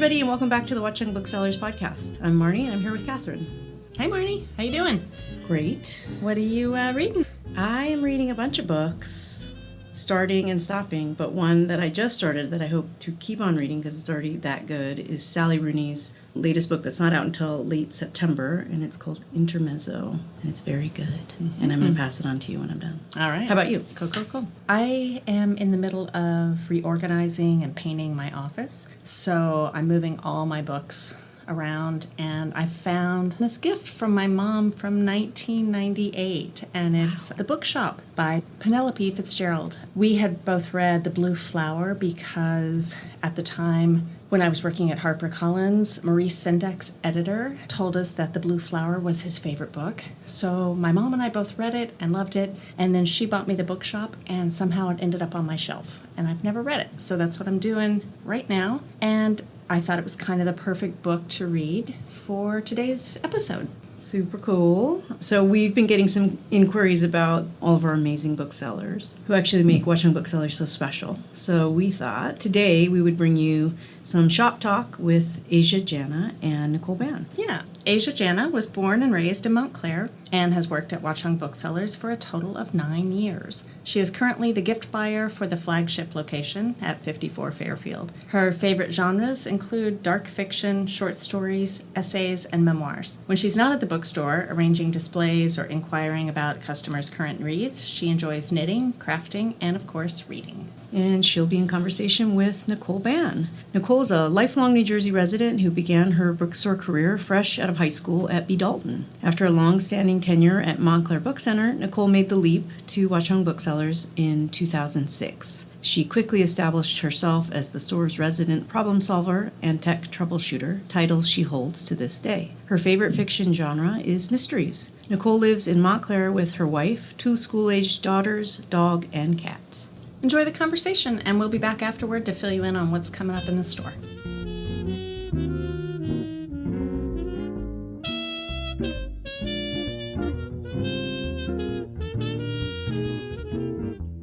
everybody, and welcome back to the Watchung Booksellers Podcast. I'm Marnie, and I'm here with Kathryn. Hi, Marnie. How you doing? Great. What are you reading? I am reading a bunch of books, starting and stopping, but one that I just started that I hope to keep on reading because it's already that good is Sally Rooney's latest book that's not out until late September, and it's called Intermezzo, and it's very good. Mm-hmm. And I'm going to pass it on to you when I'm done. All right. How about you? Cool. I am in the middle of reorganizing and painting my office, so I'm moving all my books around, and I found this gift from my mom from 1998, and it's The Bookshop by Penelope Fitzgerald. We had both read The Blue Flower because at the time when I was working at HarperCollins, Maurice Sendek's editor told us that The Blue Flower was his favorite book. So my mom and I both read it and loved it, and then she bought me The Bookshop, and somehow it ended up on my shelf, and I've never read it. So that's what I'm doing right now, and I thought it was kind of the perfect book to read for today's episode. Super cool. So we've been getting some inquiries about all of our amazing booksellers who actually make Watchung Booksellers so special. So we thought today we would bring you some shop talk with Asia Jannah and Nicole Ban. Yeah. Asia Jannah was born and raised in Montclair and has worked at Watchung Booksellers for a total of 9 years. She is currently the gift buyer for the flagship location at 54 Fairfield. Her favorite genres include dark fiction, short stories, essays, and memoirs. When she's not at the bookstore arranging displays or inquiring about customers' current reads, she enjoys knitting, crafting, and of course, reading. And she'll be in conversation with Nicole Ban. Nicole is a lifelong New Jersey resident who began her bookstore career fresh out of high school at B. Dalton. After a long-standing tenure at Montclair Book Center, Nicole made the leap to Watchung Booksellers in 2006. She quickly established herself as the store's resident problem solver and tech troubleshooter, titles she holds to this day. Her favorite fiction genre is mysteries. Nicole lives in Montclair with her wife, 2 school-aged daughters, dog, and cat. Enjoy the conversation, and we'll be back afterward to fill you in on what's coming up in the store.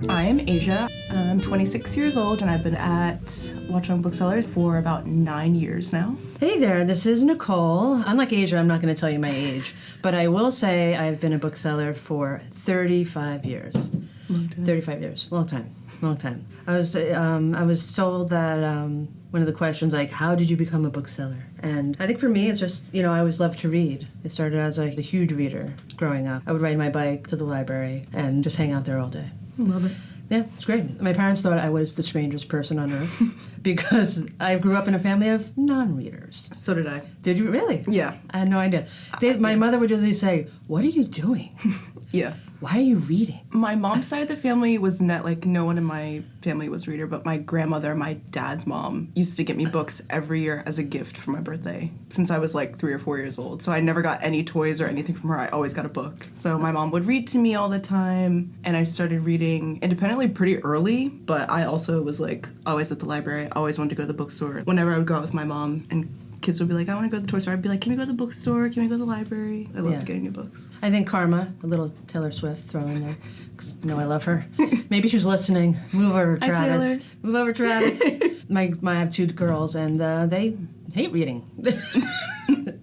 I'm Asia. I'm 26 years old, and I've been at Watchung Booksellers for about 9 years now. Hey there, this is Nicole. Unlike Asia, I'm not going to tell you my age, but I will say I've been a bookseller for 35 years. Long time. 35 years, long time. I was told that one of the questions, like, how did you become a bookseller? And I think for me, it's just, I always loved to read. I started as a huge reader growing up. I would ride my bike to the library and just hang out there all day. Love it. Yeah, it's great. My parents thought I was the strangest person on earth because I grew up in a family of non-readers. So did I. Did you really? Yeah. I had no idea. My mother would usually say, "What are you doing? Yeah. Why are you reading?" My mom's side of the family was not, no one in my family was a reader, but my grandmother, my dad's mom, used to get me books every year as a gift for my birthday since I was 3 or 4 years old. So I never got any toys or anything from her. I always got a book. So my mom would read to me all the time, and I started reading independently pretty early, but I also was always at the library. I always wanted to go to the bookstore. Whenever I would go out with my mom and kids would be like, I want to go to the toy store. I'd be like, can we go to the bookstore? Can we go to the library? I loved getting new books. I think Karma, a little Taylor Swift throw in there. 'Cause, I love her. Maybe she's listening. Move over, Travis. Hi, Taylor. Move over, Travis. I have 2 girls, and they hate reading.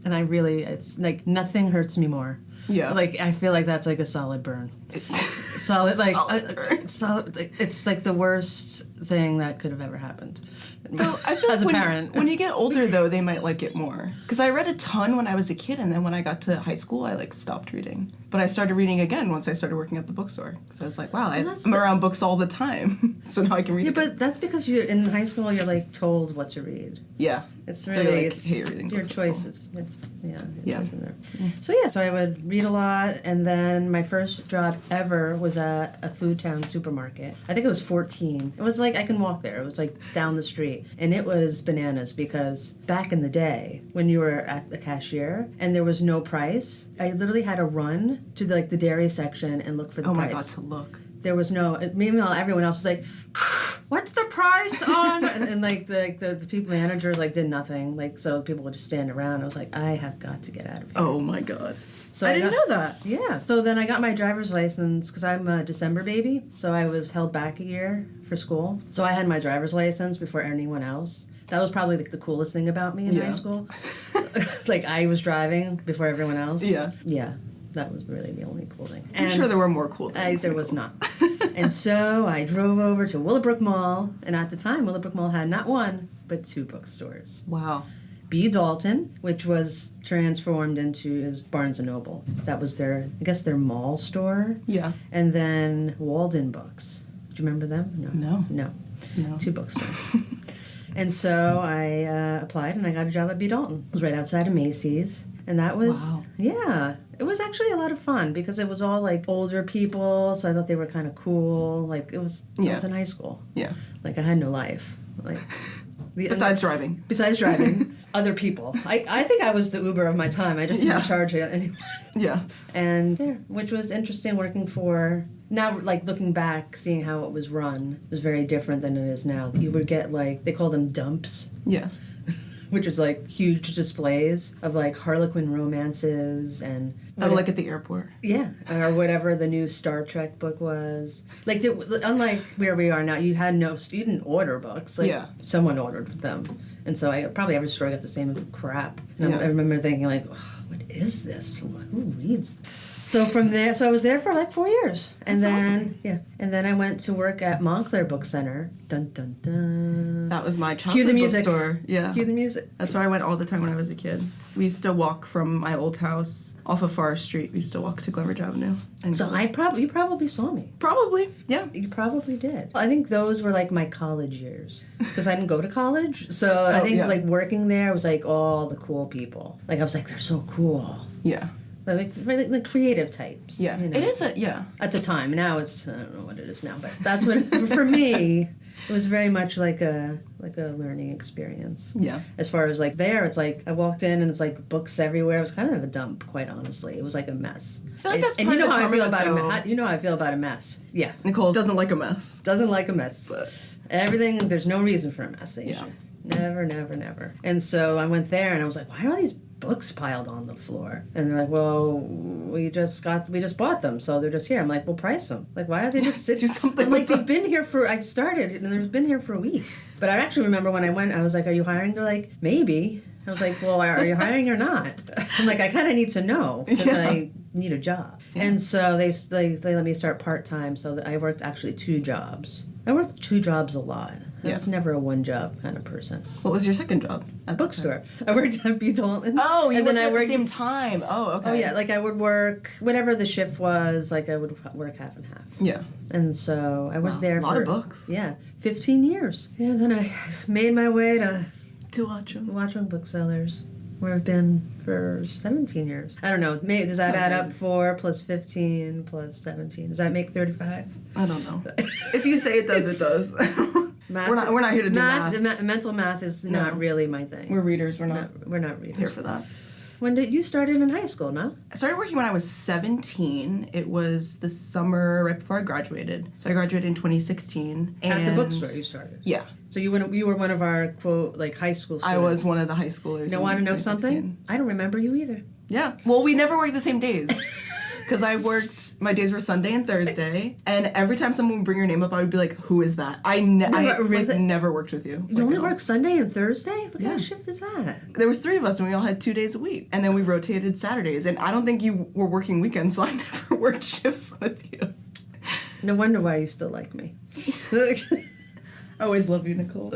And it's nothing hurts me more. Yeah. I feel like that's a solid burn. Solid burn. Solid. It's the worst thing that could have ever happened. Though I feel as a parent. When you get older, though, they might like it more. Because I read a ton when I was a kid, and then when I got to high school, I stopped reading. But I started reading again once I started working at the bookstore. So I was like, wow, I'm around books all the time. So now I can read. Yeah, but that's because you're in high school. You're told what to read. Yeah. It's so really hate reading your books choice. at school. It's Yeah. choice in there. So I would read a lot, and then my first job ever was at a Food Town supermarket. I think it was 14. It was I can walk there. It was down the street, and it was bananas because back in the day when you were at the cashier and there was no price, I literally had to run to the dairy section and look for the price. Oh my God, to look. There was no. Meanwhile, everyone else was like, "What's the price on?" and the people managers did nothing. So people would just stand around. I was like, I have got to get out of here. Oh my God. So I didn't know that. Yeah. So then I got my driver's license because I'm a December baby. So I was held back a year for school. So I had my driver's license before anyone else. That was probably like the coolest thing about me in high school. Like I was driving before everyone else. Yeah. Yeah. That was really the only cool thing. I'm sure there were more cool things. There was not. And so I drove over to Willowbrook Mall, and at the time, Willowbrook Mall had not one, but 2 bookstores. Wow. B. Dalton, which was transformed into Barnes & Noble. That was their mall store. Yeah. And then Walden Books. Do you remember them? No. 2 bookstores. And so I applied, and I got a job at B. Dalton. It was right outside of Macy's. And that was, yeah, it was actually a lot of fun because it was all like older people, so I thought they were kind of cool. Like I was in high school. Yeah. Like I had no life. Like Besides driving. Other people. I think I was the Uber of my time. I just didn't charge anyone. Yeah. And which was interesting working for. Now, like looking back, seeing how it was run was very different than it is now. You would get like they call them dumps. Yeah. Which is like huge displays of like Harlequin romances and like at the airport. Yeah, or whatever the new Star Trek book was. Like unlike where we are now, you didn't order books. Like someone ordered them, and so I probably every store got the same crap. And I remember thinking like, oh, what is this? Who reads this? So from there, I was there for like 4 years, and then and then I went to work at Montclair Book Center. Dun dun dun. That was my childhood bookstore. Yeah, cue the music. That's where I went all the time when I was a kid. We used to walk from my old house off of Forest Street. We used to walk to Gloveridge Avenue. And so you probably saw me. Probably, yeah. You probably did. I think those were like my college years because I didn't go to college. So I think like working there was like all the cool people. Like I was like, they're so cool. Yeah. Like the creative types. Yeah. You know? It is at the time. Now it's I don't know what it is now, but that's what for me it was very much like a learning experience. Yeah. As far as like there, it's like I walked in and it's like books everywhere. It was kind of a dump, quite honestly. It was like a mess. I feel like that's part you know of the how I feel charm of about you know how I feel about a mess. Yeah. Nicole doesn't like a mess. Doesn't like a mess. But everything, there's no reason for a mess. Yeah. Never, never, never. And so I went there and I was like, why are all these books piled on the floor? And they're like, well, we just bought them, so they're just here. I'm like, well, price them. Like, why are they just sitting? Do something. I'm like, they've been here I've started and they've been here for weeks. But I actually remember when I went, I was like, are you hiring? They're like, maybe. I was like, well, are you hiring or not? I'm like, I kind of need to know because I need a job. Yeah. And so they let me start part-time, so I worked actually 2 jobs. I worked 2 jobs a lot. I was never a one-job kind of person. What was your second job? At bookstore. I worked at B. Dalton. Oh, you worked at the same time. Oh, okay. Oh, yeah. Like I would work, whatever the shift was, like I would work half and half. Yeah. And so I was there for... a lot of books. Yeah. 15 years. Yeah, then I made my way to Watchung Booksellers, where I've been for 17 years. I don't know. Maybe, does that add up? 4 plus 15 plus 17. Does that make 35? I don't know. If you say it does, it does. Math, we're not here to do math. Mental math is not really my thing. We're readers. We're not readers. Here for that. When did you started in high school? No, I started working when I was 17. It was the summer right before I graduated. So I graduated in 2016. At the bookstore, you started. Yeah. So you were one of our quote like high school students. I was one of the high schoolers. You want to know something? I don't remember you either. Yeah. Well, we never worked the same days. Because I worked, my days were Sunday and Thursday, and every time someone would bring your name up, I would be like, who is that? I never worked with you. You only worked Sunday and Thursday? What kind of shift is that? There was 3 of us, and we all had 2 days a week. And then we rotated Saturdays, and I don't think you were working weekends, so I never worked shifts with you. No wonder why you still like me. I always love you, Nicole.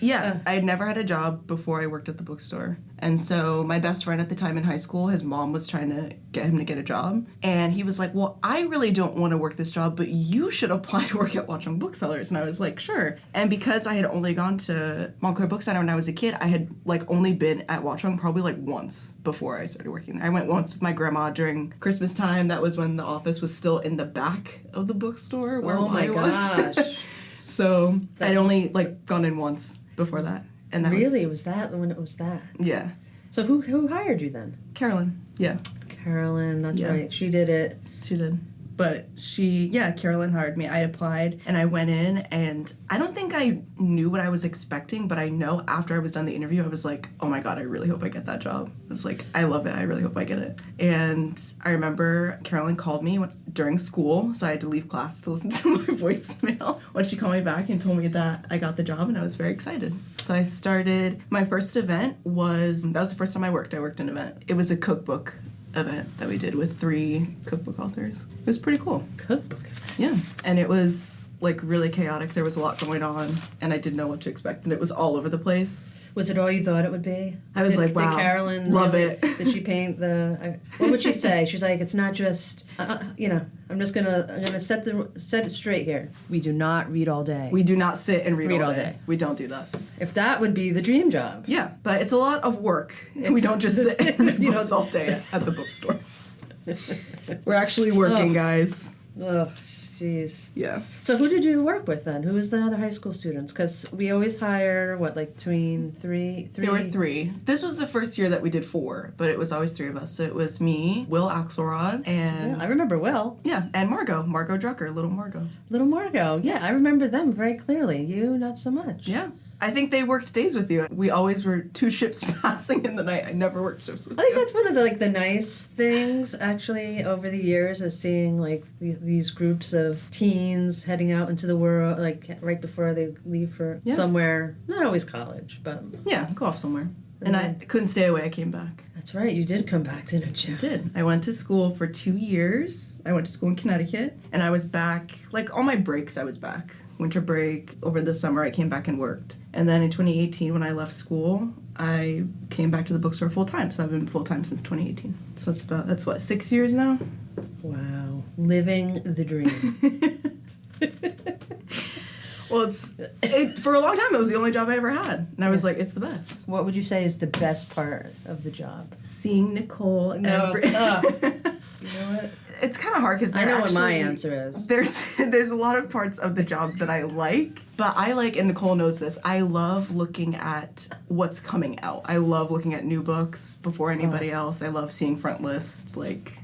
Yeah, I had never had a job before I worked at the bookstore. And so my best friend at the time in high school, his mom was trying to get him to get a job. And he was like, well, I really don't want to work this job, but you should apply to work at Watchung Booksellers. And I was like, sure. And because I had only gone to Montclair Book Center when I was a kid, I had only been at Watchung probably once before I started working there. I went once with my grandma during Christmas time. That was when the office was still in the back of the bookstore where I was. Gosh. So I'd only gone in once before that. And that was that when it was that? Yeah. So who hired you then? Caroline. Yeah. Caroline, that's right. She did it. She did. But Caroline hired me. I applied and I went in, and I don't think I knew what I was expecting, but I know after I was done the interview, I was like, oh my God, I really hope I get that job. I was like, I love it. I really hope I get it. And I remember Caroline called me during school, so I had to leave class to listen to my voicemail when she called me back and told me that I got the job, and I was very excited. So I started, my first event that was the first time I worked an event. It was a cookbook event that we did with 3 cookbook authors. It was pretty cool. Cookbook event? Yeah. And it was like really chaotic. There was a lot going on, and I didn't know what to expect, and it was all over the place. Was it all you thought it would be? I was like, wow, did Caroline love really, it. Did she paint what would she say? She's like, it's not just, I'm gonna set it straight here. We do not read all day. We do not sit and read all day. We don't do that. If that would be the dream job. Yeah, but it's a lot of work. We don't just sit and read books all day at the bookstore. We're actually working, guys. Oh, jeez. Yeah. So who did you work with then? Who was the other high school students? Because we always hire, between three? There were 3. This was the first year that we did 4, but it was always 3 of us. So it was me, Will Axelrod, and... Yeah, I remember Will. Yeah, and Margot Drucker, Little Margot. Little Margot. Yeah, I remember them very clearly. You, not so much. Yeah. I think they worked days with you. We always were 2 ships passing in the night. I never worked shifts with you. I think that's one of the nice things actually over the years is seeing these groups of teens heading out into the world right before they leave for somewhere, not always college, but yeah, go off somewhere. And I couldn't stay away. I came back. That's right. You did come back, didn't you? I did. I went to school for 2 years. I went to school in Connecticut, and I was back all my breaks. I was back. Winter break, over the summer, I came back and worked. And then in 2018, when I left school, I came back to the bookstore full-time. So I've been full-time since 2018. So that's what, 6 years now? Wow. Living the dream. Well, for a long time, it was the only job I ever had. And I was like, it's the best. What would you say is the best part of the job? Seeing Nicole. No. You know what? It's kind of hard because I know what my answer is. There's a lot of parts of the job that I like, but and Nicole knows this, I love looking at what's coming out. I love looking at new books before anybody else. I love seeing front lists,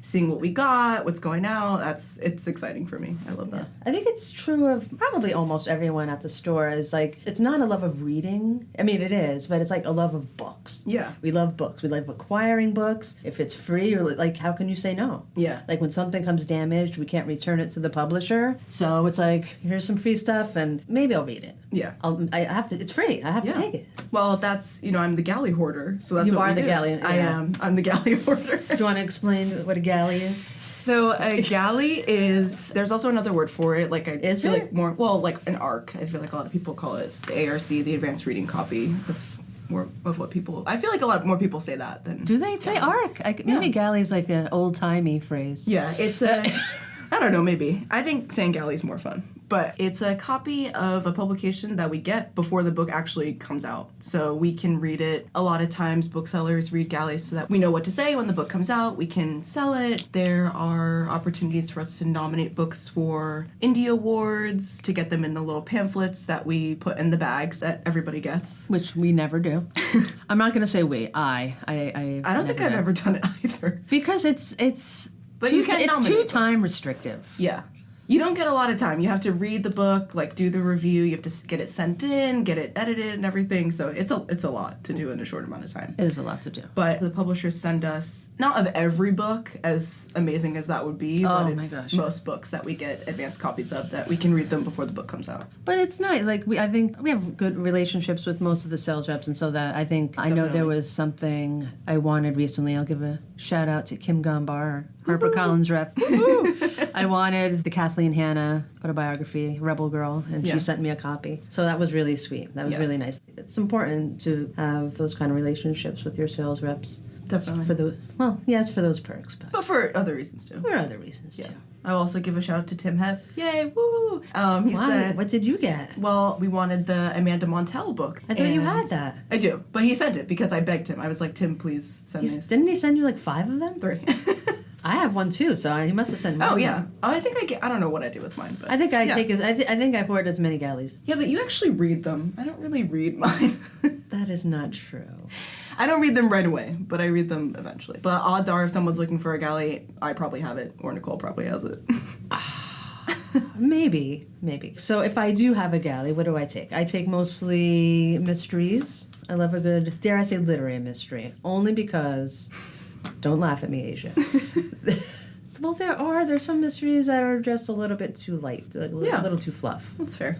seeing what we got, what's going out. It's exciting for me. I love that. I think it's true of probably almost everyone at the store is it's not a love of reading. I mean, it is, but it's a love of books. Yeah. We love books. We love acquiring books. If it's free or how can you say no? Yeah. When something comes damaged, we can't return it to the publisher. So it's here's some free stuff and maybe I'll read it. Yeah. I have to, it's free. I have to take it. Well, that's, I'm the galley hoarder. So that's you what are we the do. galley. Yeah. I am. I'm the galley hoarder. Do you want to explain what a galley is? So a galley there's also another word for it. Is there? An ARC. I feel like a lot of people call it the ARC, the Advanced Reading Copy. That's more of what people, I feel like a lot more people say that than. Do they say ARC? Maybe galley is an old-timey phrase. Yeah, it's I don't know, maybe. I think saying galley is more fun. But it's a copy of a publication that we get before the book actually comes out. So we can read it. A lot of times booksellers read galleys so that we know what to say when the book comes out. We can sell it. There are opportunities for us to nominate books for indie awards, to get them in the little pamphlets that we put in the bags that everybody gets. Which we never do. I'm not going to say we. I don't think I've ever done it either. Because it's too time restrictive. Yeah. You don't get a lot of time. You have to read the book, do the review. You have to get it sent in, get it edited and everything. So it's a lot to do in a short amount of time. It is a lot to do. But the publishers send us, not of every book, as amazing as that would be, but it's most books that we get advanced copies of that we can read them before the book comes out. But it's nice. I think we have good relationships with most of the sales reps, and so that I know there was something I wanted recently. I'll give a shout out to Kim Gombar, HarperCollins rep. I wanted the Kathleen Hanna autobiography, Rebel Girl, and she sent me a copy. So that was really sweet. That was really nice. It's important to have those kind of relationships with your sales reps. Definitely. For those perks. But for other reasons, too. For other reasons, too. I'll also give a shout out to Tim Hep. Yay, woo! He said... What did you get? Well, we wanted the Amanda Montell book. I thought you had that. I do. But he sent it because I begged him. I was like, Tim, please send this. Didn't he send you 5 of them? 3. I have one too, so he must have sent me. Oh yeah. I think I don't know what I do with mine, but I think I think I hoard as many galleys. Yeah, but you actually read them. I don't really read mine. That is not true. I don't read them right away, but I read them eventually. But odds are, if someone's looking for a galley, I probably have it, or Nicole probably has it. Maybe. So if I do have a galley, what do I take? I take mostly mysteries. I love a good, dare I say, literary mystery. Only because, don't laugh at me, Asia. Well, there's some mysteries that are just a little bit too light, a little too fluff. That's fair.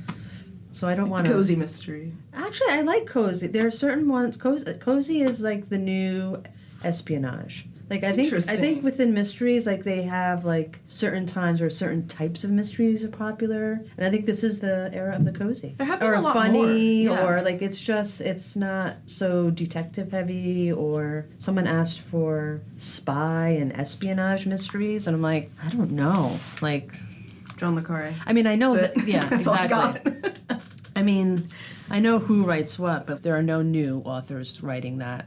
So I don't want to... Cozy mystery. Actually, I like cozy. There are certain ones... Cozy is like the new espionage. Like, I think within mysteries, like, they have, like, certain times where certain types of mysteries are popular. And I think this is the era of the cozy. There have been a lot funny, more. Yeah. or, like, it's not so detective heavy, or someone asked for spy and espionage mysteries, and I'm like, I don't know. Like... John le Carré. I mean, I know that... Yeah, That's exactly. all I got. I mean, I know who writes what, but there are no new authors writing that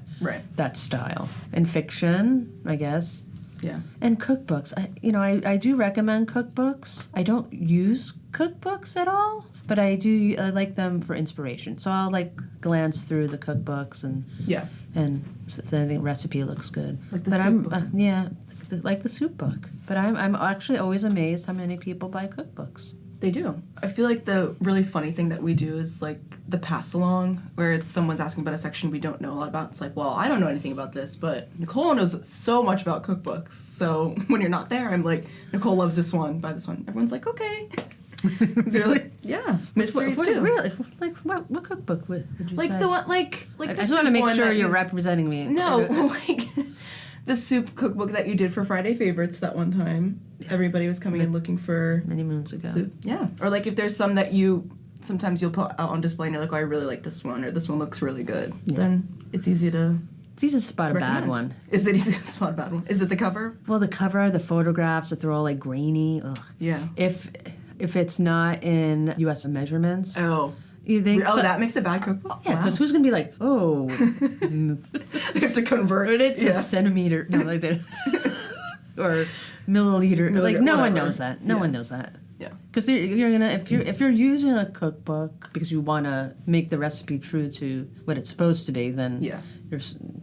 style. In fiction, I guess. Yeah. And cookbooks. I do recommend cookbooks. I don't use cookbooks at all, but I like them for inspiration. So I'll, like, glance through the cookbooks and so if I think recipe looks good. Like the soup book. Like the soup book. But I'm actually always amazed how many people buy cookbooks. They do. I feel like the really funny thing that we do is, like, the pass-along, where it's someone's asking about a section we don't know a lot about. It's like, well, I don't know anything about this, but Nicole knows so much about cookbooks. So when you're not there, I'm like, Nicole loves this one, buy this one. Everyone's like, okay. So you're like, yeah, mysteries too. Really? Like, what cookbook would you say? Like the one, like I the just want to make one sure that you're representing me. No, like the soup cookbook that you did for Friday Favorites that one time. Everybody was coming in looking for many moons ago. soup. Yeah. Or like if there's some that sometimes you'll put out on display and you're like, oh, I really like this one, or this one looks really good. Yeah. Then it's easy to spot a bad one. Is it easy to spot a bad one? Is it the cover? Well, the cover, the photographs, if they're all like grainy. Ugh. Yeah. If it's not in U.S. measurements. Oh. You think that makes a bad cookbook? Yeah, because who's going to be like, oh. They have to convert it to centimeter. No, like that. Or milliliter. Like, no one knows that. No one knows that. Yeah. Because you're gonna if you're using a cookbook because you want to make the recipe true to what it's supposed to be, then you're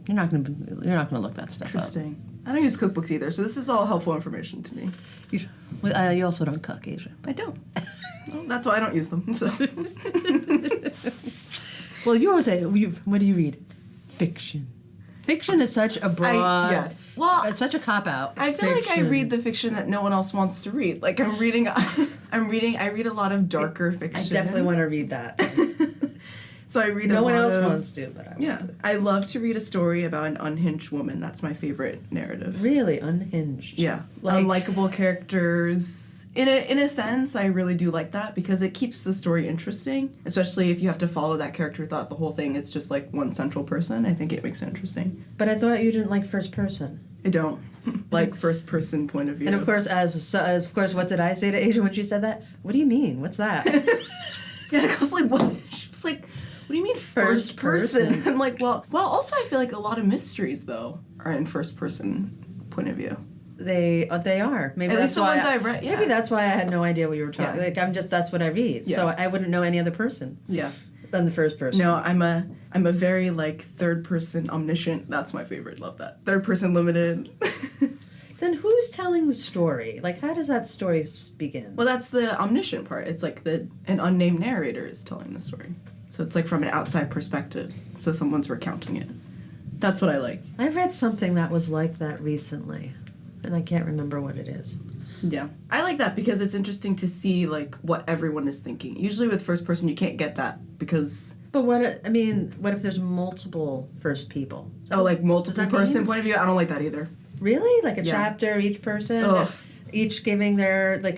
not gonna look that stuff up. Interesting. I don't use cookbooks either, so this is all helpful information to me. You also don't cook, Asia. I don't. Well, that's why I don't use them. So. Well, you always say, what do you read? Fiction. Fiction is such a broad, such a cop-out. I feel like I read the fiction that no one else wants to read. Like I read a lot of darker fiction. I definitely want to read that. So I read no one else wants to, but I want to. I love to read a story about an unhinged woman. That's my favorite narrative. Really? Unhinged? Yeah. Like, unlikable characters. In a sense, I really do like that because it keeps the story interesting, especially if you have to follow that character throughout the whole thing. It's just like one central person. I think it makes it interesting. But I thought you didn't like first person. I don't like first person point of view. And of course, what did I say to Asia when she said that? What do you mean? What's that? Yeah, I was like, what? She was like, what do you mean first person? I'm like, well. Also, I feel like a lot of mysteries though are in first person point of view. They are. Maybe at that's least the why ones I've read. Yeah. Maybe that's why I had no idea what you were talking. Yeah. Like that's what I read. Yeah. So I wouldn't know any other person. Yeah. Than the first person. No, I'm a very like third person omniscient. That's my favorite. Love that. Third person limited. Then who's telling the story? Like, how does that story begin? Well, that's the omniscient part. It's like an unnamed narrator is telling the story. So it's like from an outside perspective. So someone's recounting it. That's what I like. I read something that was like that recently, and I can't remember what it is. Yeah. I like that because it's interesting to see, like, what everyone is thinking. Usually with first person, you can't get that because... But what if there's multiple first people? Like multiple person point of view? I don't like that either. Really? Like a chapter, each person? Ugh. Each giving their no,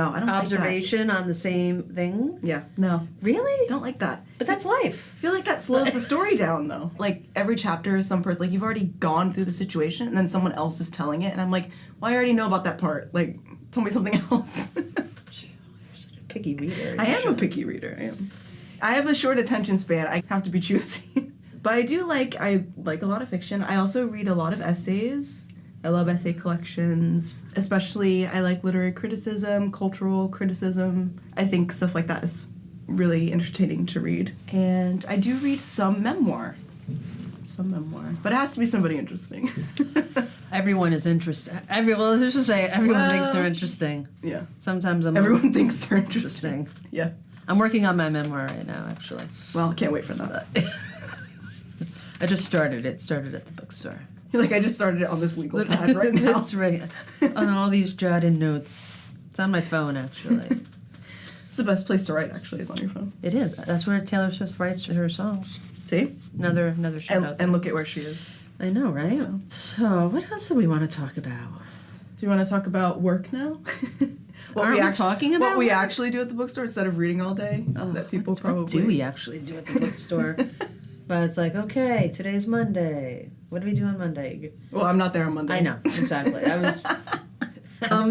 I don't observation like that. On the same thing? Yeah. No. Really? Don't like that. But that's life. I feel like that slows the story down, though. Like, every chapter is some person, like, you've already gone through the situation, and then someone else is telling it, and I'm like, well, I already know about that part. Like, tell me something else. You're such a picky reader. I am a picky reader, I am. I have a short attention span. I have to be choosy. But I like a lot of fiction. I also read a lot of essays. I love essay collections. Especially, I like literary criticism, cultural criticism. I think stuff like that is really entertaining to read. And I do read some memoir. some memoir. But it has to be somebody interesting. Everyone is interesting. Let's just say everyone thinks they're interesting. Yeah. Sometimes Everyone thinks they're interesting. Yeah. I'm working on my memoir right now, actually. Well, can't wait for that. I just started it. Started at the bookstore. You're like, I just started it on this legal pad right now. That's right. On all these jotted notes. It's on my phone, actually. It's the best place to write, actually, is on your phone. It is. That's where Taylor Swift writes her songs. See? Another shout out. And look at where she is. I know, right? So, what else do we want to talk about? Do you want to talk about work now? Aren't we talking about what we work? actually do at the bookstore instead of reading all day? That people probably... What do we actually do at the bookstore? But it's like, okay, today's Monday. What do we do on Monday? Well, I'm not there on Monday. I know, exactly. I was...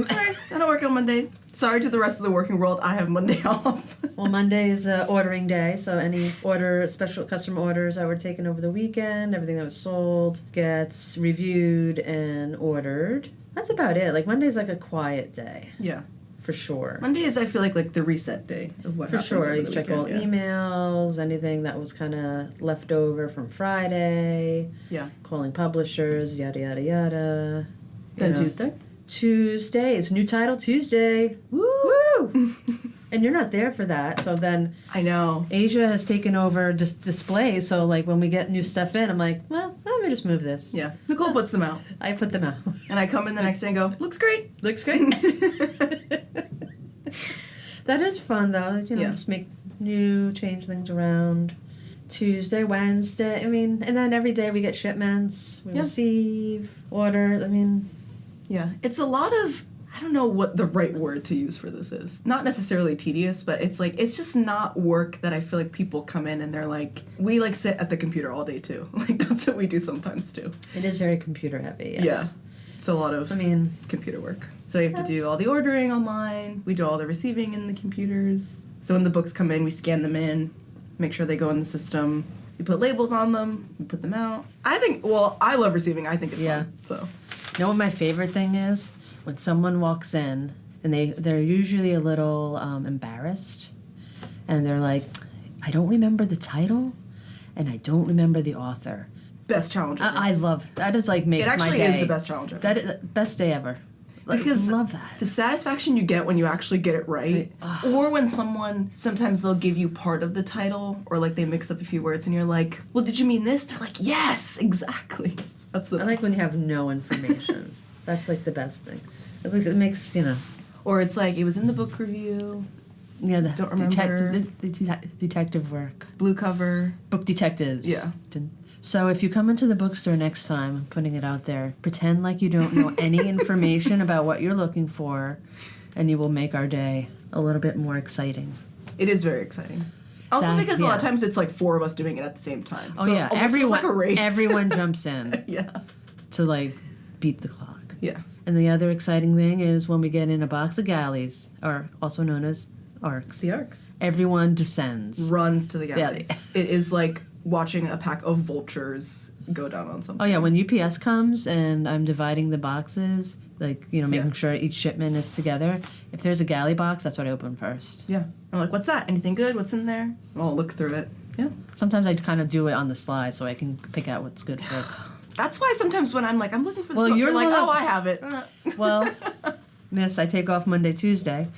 Sorry, I don't work on Monday. Sorry to the rest of the working world, I have Monday off. Well, Monday is ordering day, so any special customer orders that were taken over the weekend, everything that was sold gets reviewed and ordered. That's about it. Like, Monday's like a quiet day. Yeah. For sure. Monday is, I feel like the reset day of what For happens sure. over You the check weekend, all yeah. emails, anything that was kind of left over from Friday. Yeah. Calling publishers, yada, yada, yada. Then You know. Tuesday? Tuesday. It's new title Tuesday. Woo! And you're not there for that. So then I know. Asia has taken over displays. So, like, when we get new stuff in, I'm like, well, let me just move this. Yeah. Nicole puts them out. I put them out. And I come in the next day and go, looks great. Looks great. That is fun, though. You know, Yeah. just change things around. Tuesday, Wednesday. I mean, and then every day we get shipments. We Yeah. receive orders. I mean, Yeah. It's a lot of, I don't know what the right word to use for this is. Not necessarily tedious, but it's like, it's just not work that I feel like people come in and they're like, we like sit at the computer all day too. Like, that's what we do sometimes too. it is very computer heavy. Yes. Yeah. It's a lot of computer work. So you have to do all the ordering online. We do all the receiving in the computers. So when the books come in, we scan them in, make sure they go in the system. We put labels on them. We put them out. I love receiving. I think it's fun. So. You know what my favorite thing is? When someone walks in and they're usually a little embarrassed and they're like, I don't remember the title and I don't remember the author. Best challenge ever. I love that. Is like makes my day. It actually is the best challenge ever. That is best day ever. Like, Because I love that. the satisfaction you get when you actually get it right, or when sometimes they'll give you part of the title, or like they mix up a few words and you're like, well, did you mean this? They're like, yes, exactly. That's the I like when you have no information. That's like the best thing. At least it makes, you know. Or it's like, it was in the book review, Yeah, the Don't remember. detective work. blue cover. Book detectives. Yeah. So if you come into the bookstore next time, I'm putting it out there, pretend like you don't know any information about what you're looking for, and you will make our day a little bit more exciting. It is very exciting. Also That- because a lot of yeah. times it's like four of us doing it at the same time. Oh So yeah, it almost feels like a race. everyone jumps in Yeah. to like beat the clock. Yeah. And the other exciting thing is when we get in a box of galleys, or also known as arcs. The arcs. Everyone descends. Runs to the Yeah. galleys. It is like watching a pack of vultures go down on something. Oh yeah, when UPS comes and I'm dividing the boxes, like, you know, making sure each shipment is together, if there's a galley box, that's what I open first. Yeah. I'm like, what's that? Anything good? What's in there? I'll look through it. Yeah. Sometimes I kind of do it on the slide so I can pick out what's good first. That's why sometimes when I'm like, I'm looking for this Well, book, you're like, the one- oh, I have it. Well, miss, I take off Monday, Tuesday.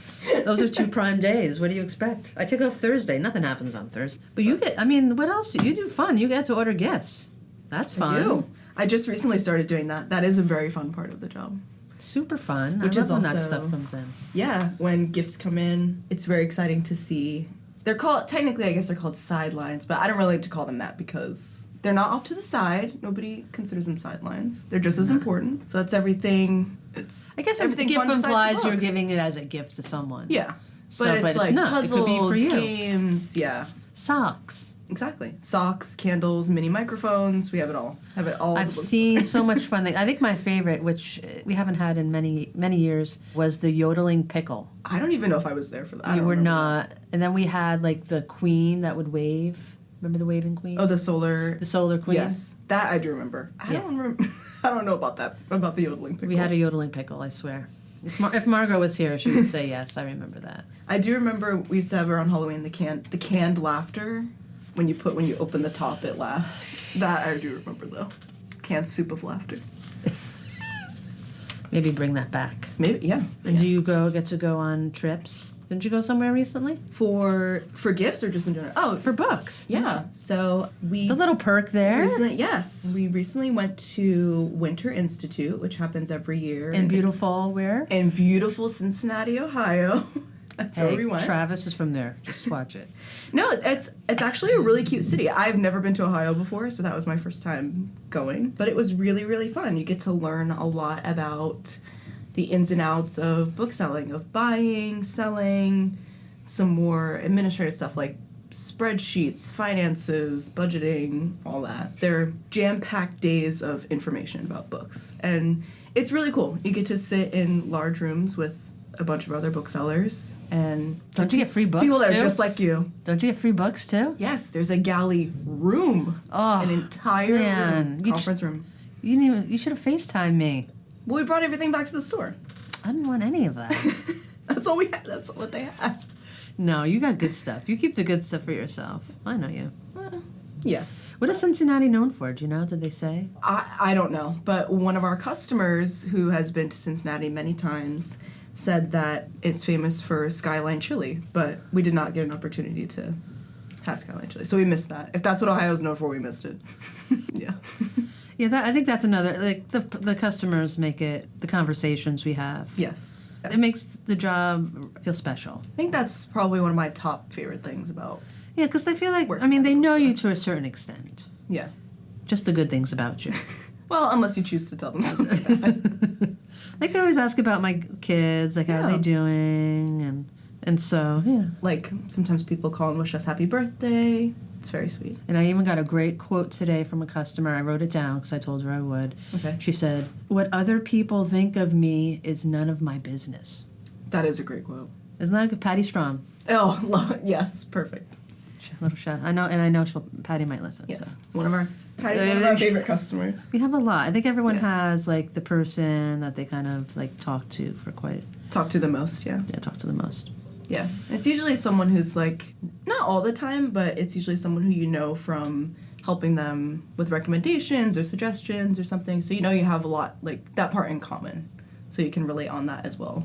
Those are 2 prime days. What do you expect? I take off Thursday. Nothing happens on Thursday. But you get, I mean, what else? You do fun. You get to order gifts. That's fun. I do. I just recently started doing that. That is a very fun part of the job. Super fun. Which I is love when that also- stuff comes in. Yeah, when gifts come in, it's very exciting to see. They're called, technically, I guess they're called sidelines, but I don't really like to call them that because they're not off to the side. Nobody considers them sidelines. They're just as important. So it's everything. It's I guess everything the gift fun besides the implies you're books. giving it as a gift to someone. Yeah. So, but but it's it's like not. It could puzzles, be for you. games, yeah. Socks. Exactly. Socks, candles, mini microphones. We have it all. Have it all. I've seen so much fun things. I think my favorite, which we haven't had in many years, was the yodeling pickle. I don't even know if I was there for that. I You don't were remember not. And then we had like the queen that would wave. Remember the waving queen? that. Oh, the solar solar queen. Yes, that I do remember. I don't remember. I don't know about that. About the yodeling pickle. We had a yodeling pickle. I swear. If Margot was here, she would say yes. I remember that. I do remember we used to have around Halloween the canned laughter when you open the top, it laughs. That I do remember, though. Canned soup of laughter. Maybe bring that back. Maybe, yeah. And do you get to go on trips? Didn't you go somewhere recently? For gifts or just in general? Oh, For books. yeah. So we... It's a little perk there. Yes. We recently went to Winter Institute, which happens every year. In beautiful where? In beautiful Cincinnati, Ohio. That's where we went. Travis is from there. Just watch it. No, it's actually a really cute city. I've never been to Ohio before, so that was my first time going. But it was really, really fun. You get to learn a lot about the ins and outs of bookselling, of buying, selling, some more administrative stuff like spreadsheets, finances, budgeting, all that. They're jam-packed days of information about books. And it's really cool. You get to sit in large rooms with a bunch of other booksellers. And Don't you get free books people that too? are just like you. Don't you get free books too? Yes, there's a galley room. Oh, an entire man. room, conference room. You should have FaceTimed me. Well, we brought everything back to the store. I didn't want any of that. That's all we had. That's what they had. No, you got good stuff. You keep the good stuff for yourself. I know you. Yeah. What is Cincinnati known for? Do you know? Did they say? I don't know, but one of our customers who has been to Cincinnati many times said that it's famous for skyline chili, but we did not get an opportunity to have skyline chili, so we missed that. If that's what Ohio's known for, we missed it. Yeah. Yeah, I think that's another, like, the customers make it, the conversations we have. Yes. It makes the job feel special. I think that's probably one of my top favorite things about. Yeah, because they feel like, Work I mean, they know you ethics, to a certain extent. Yeah. Just the good things about you. Well, unless you choose to tell them something bad. Like, they always ask about my kids, like, how are Yeah. they doing? And so, yeah. Like, sometimes people call and wish us happy birthday. It's very sweet. And I even got a great quote today from a customer. I wrote it down because I told her I would. Okay. She said, "What other people think of me is none of my business." That is a great quote. Isn't that a good? Patty Strom. Oh, yes, perfect. Little shout. I know Patty might listen. Yes, So. one of our favorite customers. We have a lot. I think everyone Yeah. has, like, the person that they kind of, like, talk to for quite... Talk to the most, yeah. Yeah, talk to the most. Yeah, it's usually someone who's like, not all the time, but it's usually someone who you know from helping them with recommendations or suggestions or something. So you know you have a lot, like, that part in common. So you can relate on that as well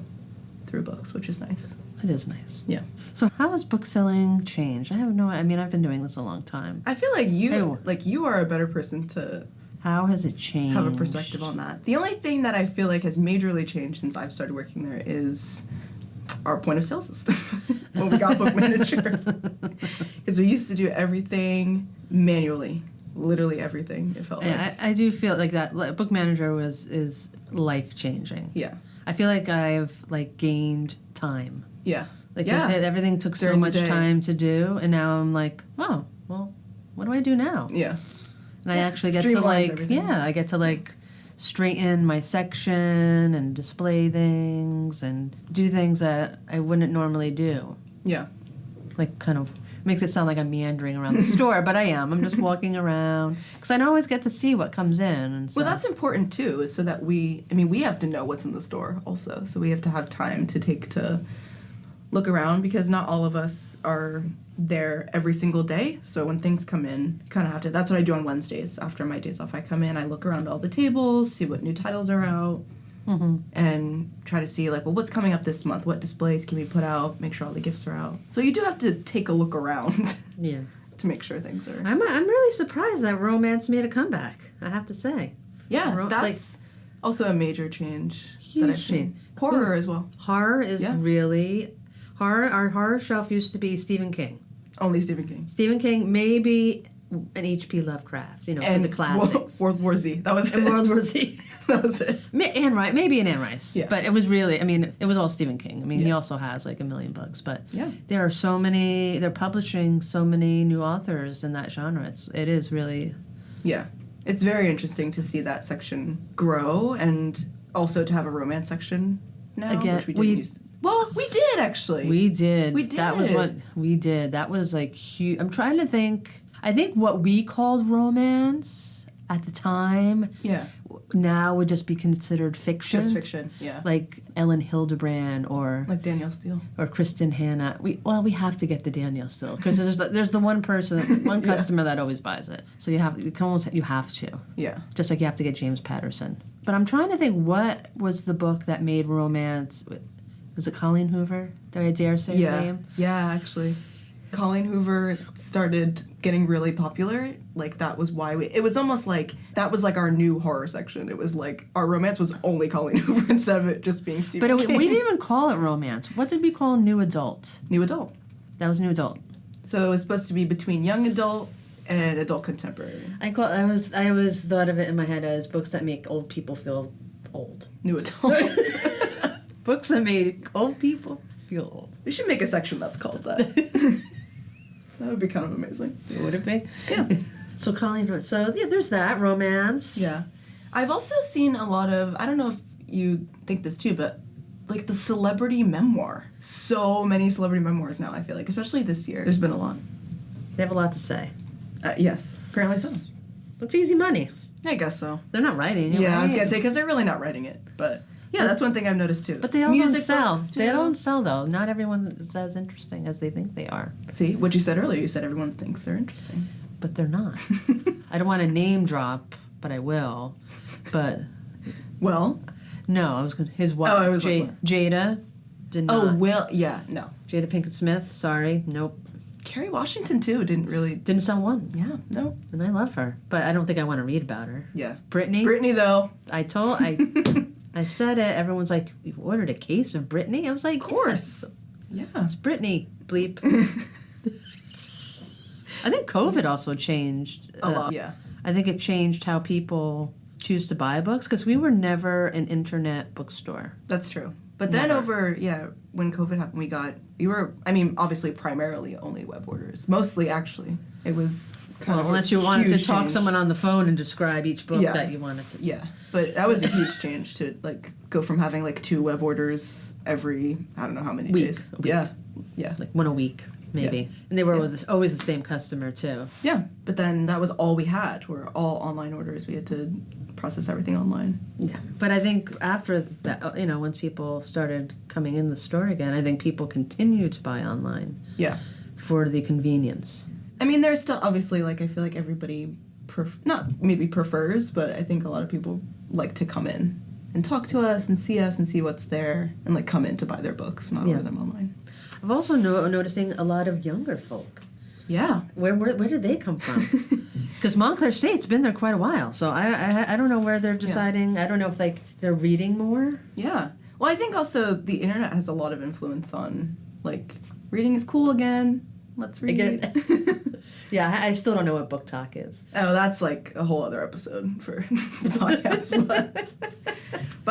through books, which is nice. It is nice. Yeah. So how has bookselling changed? I mean, I've been doing this a long time. I feel like Ew. you are a better person to How has it changed? have a perspective on that. The only thing that I feel like has majorly changed since I've started working there is our point of sale system when we got book manager. Because we used to do everything manually, literally everything, it felt like. I do feel like that book manager is life-changing. Yeah. I feel like I've, like, gained time. Yeah. Like, yeah. everything took so During the much day. time to do, and now I'm like, oh, well, what do I do now? Yeah. And I Yeah, actually get to, streamlines like, everything. I get to, like, straighten my section and display things and do things that I wouldn't normally do. Yeah. Like, kind of makes it sound like I'm meandering around the store, but I am. I'm just walking around because I don't always get to see what comes in. And so. Well, that's important too, is so that we have to know what's in the store also. So we have to have time to take to look around because not all of us are there every single day. So when things come in, you kind of have to. That's what I do on Wednesdays after my days off. I come in, I look around all the tables, see what new titles are out, and try to see, like, well, what's coming up this month? What displays can we put out? Make sure all the gifts are out. So you do have to take a look around Yeah. to make sure things are. I'm really surprised that romance made a comeback, I have to say. Yeah, that's like, also a major change that Huge I've seen. change. Horror as well. Horror is Yeah. really... Our horror shelf used to be Stephen King. Only Stephen King. Stephen King, maybe an H.P. Lovecraft, for the classics. World War Z. That was And it. World War Z. That was it. Anne Rice, maybe an Anne Rice. Yeah. But it was really, it was all Stephen King. I mean, he Yeah. also has, like, a million books. But Yeah. there are so many, they're publishing so many new authors in that genre. It is really... Yeah. It's very interesting to see that section grow and also to have a romance section now, Again, which we didn't use. Well, we did, actually. We did. We That was did. what we did. That was, like, huge. I'm trying to think. I think what we called romance at the time, Yeah. now would just be considered fiction. Just fiction, yeah. Like Ellen Hildebrand or Like Danielle Steele. or Kristen Hanna. We have to get the Danielle still because there's the one person, one customer that always buys it. So you have to. Yeah. Just like you have to get James Patterson. But I'm trying to think, what was the book that made romance? Was it Colleen Hoover? Do I dare say her name? Yeah, actually. Colleen Hoover started getting really popular. Like, that was why it was almost like, that was like our new horror section. It was like, our romance was only Colleen Hoover instead of it just being Stephen King. But we didn't even call it romance. What did we call new adult? New adult. That was new adult. So it was supposed to be between young adult and adult contemporary. I always thought of it in my head as books that make old people feel old. New adult. Books that make old people feel old. We should make a section that's called that. That would be kind of amazing. Would it be? Yeah. So Colleen, so yeah, there's that romance. Yeah. I've also seen a lot of, I don't know if you think this too, but like the celebrity memoir. So many celebrity memoirs now, I feel like, especially this year. There's been a lot. They have a lot to say. Yes, apparently so. It's easy money. I guess so. They're not writing it. Yeah, I was right? gonna say, because they're really not writing it, but yeah, that's one thing I've noticed too. But they all don't sell. books, too. They don't sell though. Not everyone is as interesting as they think they are. See, what you said earlier, you said everyone thinks they're interesting. But they're not. I don't want to name drop, but I will. But Well, no, I was going to. His wife, I was like, Jada, did not. oh, well, yeah, no. Jada Pinkett Smith, sorry, nope. Kerry Washington too didn't really. Didn't sell one. Yeah, no. And I love her. But I don't think I want to read about her. Yeah. Brittany, though. I said it. Everyone's like, "You ordered a case of Brittany?" I was like, Of course. Yes, Yeah. it's Brittany. Bleep. I think COVID also changed A lot. Yeah. I think it changed how people choose to buy books because we were never an internet bookstore. That's true. But then Never. when COVID happened, we were, I mean, obviously primarily only web orders. Mostly, actually. It was kind of unless a you wanted to huge talk change. someone on the phone and describe each book Yeah. that you wanted to see. Yeah. But that was a huge change to, like, go from having, like, 2 web orders every, I don't know how many days. A week. Yeah. Yeah. Like one a week, maybe. Yeah. And they were always the same customer, too. Yeah. But then that was all we had, were all online orders. We had to process everything online. Yeah. But I think after that, once people started coming in the store again, I think people continue to buy online. Yeah. For the convenience. I mean, there's still, obviously, like, I feel like everybody, not maybe prefers, but I think a lot of people like to come in and talk to us and see what's there and, like, come in to buy their books, not order them online. I've also noticing a lot of younger folk. Yeah. Where did they come from? Because Montclair State's been there quite a while, so I don't know where they're deciding. I don't know if they're reading more. Yeah. Well, I think also the internet has a lot of influence on, like, reading is cool again. Let's read. Yeah, I still don't know what book talk is. Oh, that's like a whole other episode for the podcast. But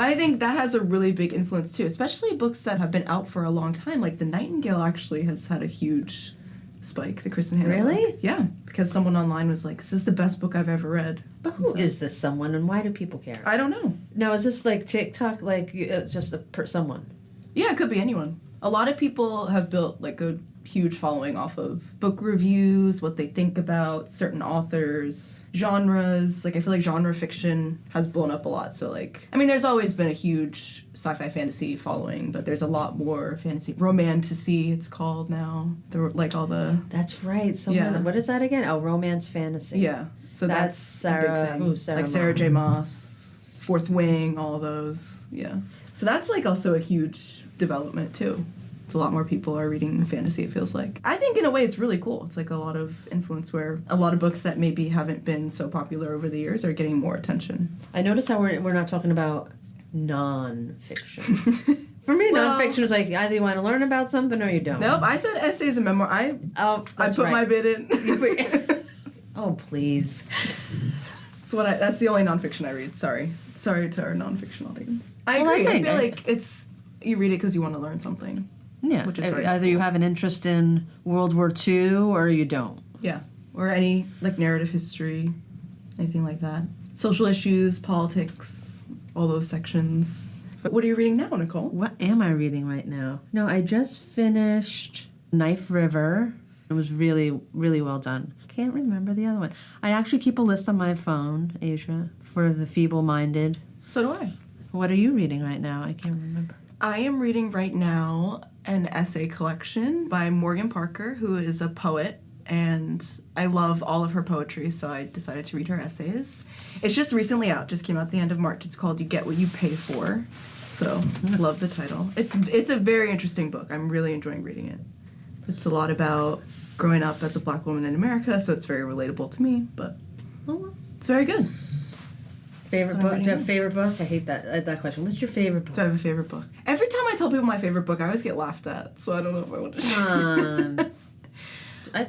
I think that has a really big influence too, especially books that have been out for a long time. Like The Nightingale actually has had a huge spike, the Kristen Hanna Really? book. Yeah, because someone online was like, this is the best book I've ever read. But who is this someone, and why do people care? I don't know. Now, is this like TikTok, like it's just someone? Yeah, it could be anyone. A lot of people have built like a huge following off of book reviews, what they think about certain authors, genres. Like, I feel like genre fiction has blown up a lot. So, like, I mean, there's always been a huge sci-fi fantasy following, but there's a lot more fantasy. Romantasy, it's called now. Like, all the... That's right. Yeah. What is that again? Oh, romance fantasy. Yeah. So that's Sarah, a big thing. who, Sarah like Sarah Moss. J. Maas, Fourth Wing, all those. Yeah. So that's, like, also a huge development, too. A lot more people are reading fantasy, it feels like. I think in a way it's really cool. It's like a lot of influence where a lot of books that maybe haven't been so popular over the years are getting more attention. I notice how we're not talking about non-fiction. For me, non-fiction is like either you want to learn about something or you don't. Nope, I said essays and memoir. I put my bid in. Oh, please. That's the only nonfiction I read. Sorry to our nonfiction audience. I Well, I agree. I think feel like you read it because you want to learn something. Yeah, Which is very either you have an interest in World War II or you don't. Yeah, or any, like, narrative history, anything like that. Social issues, politics, all those sections. But what are you reading now, Nicole? What am I reading right now? No, I just finished Knife River, It was really, really well done. Can't remember the other one. I actually keep a list on my phone, Asia, for the feeble-minded. So do I. What are you reading right now? I can't remember. I am reading right now an essay collection by Morgan Parker, who is a poet, and I love all of her poetry, so I decided to read her essays. It's just recently out, just came out the end of March. It's called You Get What You Pay For, so I love the title. It's a very interesting book. I'm really enjoying reading it. It's a lot about growing up as a black woman in America, so it's very relatable to me, but it's very good. Favorite book? Do you have a favorite book? I hate that question. What's your favorite book? Do I have a favorite book? Every time I tell people my favorite book, I always get laughed at, so I don't know if I want to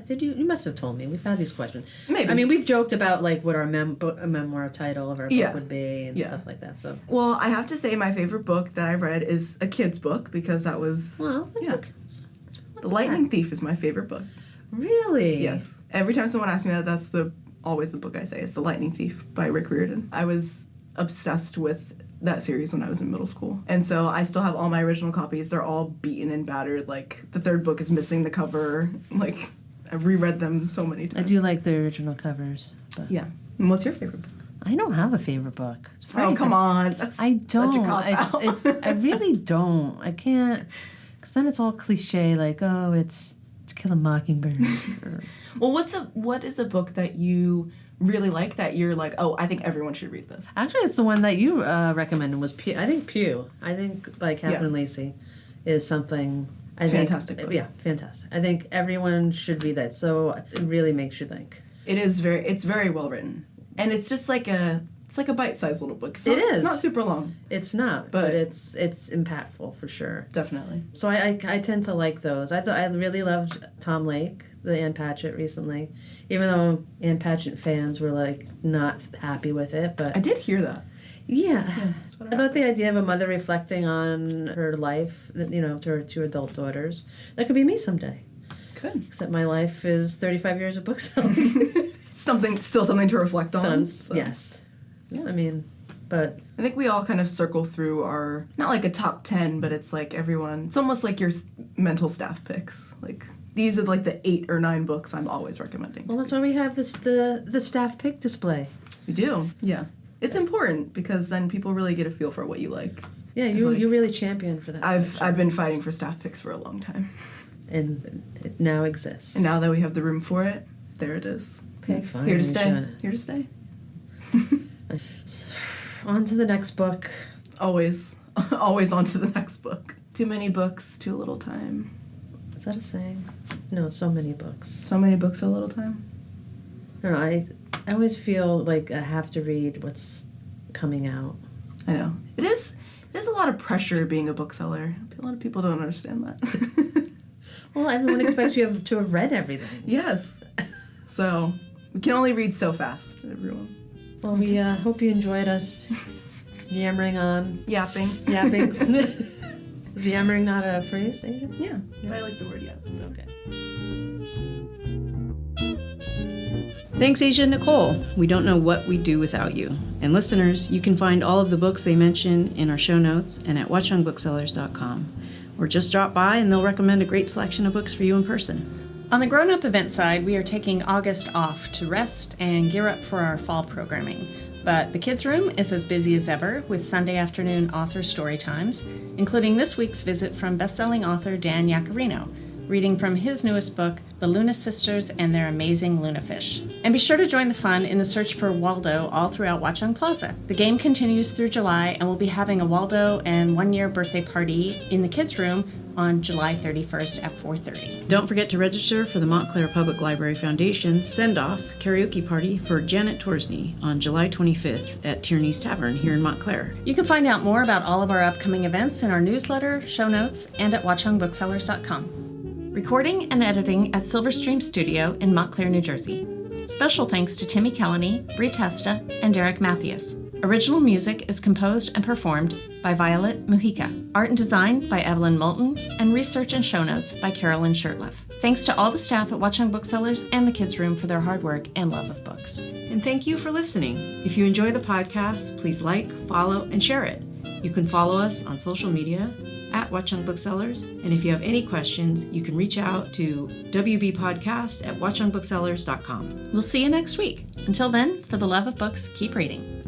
say. You must have told me. We've had these questions. Maybe. I mean, we've joked about like what our memoir title of our book would be and stuff like that. So. Well, I have to say my favorite book that I read is a kid's book because that was The Lightning Thief is my favorite book. Really? Yes. Every time someone asks me that, that's always the book I say is The Lightning Thief by Rick Riordan. I was obsessed with that series when I was in middle school. And so I still have all my original copies. They're all beaten and battered. Like, the third book is missing the cover. Like, I've reread them so many times. I do like the original covers. But. Yeah. And what's your favorite book? I don't have a favorite book. Oh, come on. That's I don't. Such a cop-out. I really don't. I can't. Because then it's all cliche, like, oh, it's To Kill a Mockingbird. Well, what is a book that you really like that you're like, oh, I think everyone should read this? Actually, it's the one that you recommended was Pew. I think Pew. I think by Kathryn Lacey is something. Fantastic book. Yeah, fantastic. I think everyone should read that. So it really makes you think. It's very well written, and it's just like a bite-sized little book. It is. It's not super long. It's not, but it's impactful for sure. Definitely. So I tend to like those. I really loved Tom Lake, the Ann Patchett recently, even though Ann Patchett fans were like not happy with it. But I did hear that. Yeah. I thought the idea of a mother reflecting on her life, to her two adult daughters, that could be me someday. Could. Except my life is 35 years of bookselling. Still something to reflect on. So. Yes. Yeah. I mean, but I think we all kind of circle through our, not like a top 10, but it's like everyone, it's almost like your mental staff picks. Like, these are like the 8 or 9 books I'm always recommending. Well, that's why we have the staff pick display. We do, yeah. It's important because then people really get a feel for what you like. Yeah, you really champion for that. I've been fighting for staff picks for a long time. And it now exists. And now that we have the room for it, there it is. Okay, it's fine. Here to stay. Here to stay. On to the next book. Always on to the next book. Too many books, too little time. Is that a saying? No, so many books. So many books, so little time? No, I always feel like I have to read what's coming out. I know. It is a lot of pressure being a bookseller. A lot of people don't understand that. Well, everyone expects you to have read everything. Yes. So, we can only read so fast, everyone. Well, we hope you enjoyed us yammering on. Yapping. Is yammering not a phrase, Adrian? Yeah. I like the word yap. Okay. Thanks, Asia and Nicole. We don't know what we'd do without you. And listeners, you can find all of the books they mention in our show notes and at watchungbooksellers.com. Or just drop by and they'll recommend a great selection of books for you in person. On the grown-up event side, we are taking August off to rest and gear up for our fall programming. But the kids' room is as busy as ever with Sunday afternoon author story times, including this week's visit from best-selling author Dan Yaccarino, reading from his newest book, The Luna Sisters and Their Amazing Lunafish. And be sure to join the fun in the search for Waldo all throughout Watchung Plaza. The game continues through July, and we'll be having a Waldo and one-year birthday party in the kids' room on July 31st at 4:30. Don't forget to register for the Montclair Public Library Foundation's send-off karaoke party for Janet Torsney on July 25th at Tierney's Tavern here in Montclair. You can find out more about all of our upcoming events in our newsletter, show notes, and at watchungbooksellers.com. Recording and editing at Silverstream Studio in Montclair, New Jersey. Special thanks to Timmy Kelleny, Bree Testa, and Derek Mathias. Original music is composed and performed by Violet Mujica. Art and design by Evelyn Moulton, and research and show notes by Caroline Shurtleff. Thanks to all the staff at Watchung Booksellers and the Kids Room for their hard work and love of books. And thank you for listening. If you enjoy the podcast, please like, follow, and share it. You can follow us on social media at Watchung Booksellers. And if you have any questions, you can reach out to wbpodcast@watchungbooksellers.com. We'll see you next week. Until then, for the love of books, keep reading.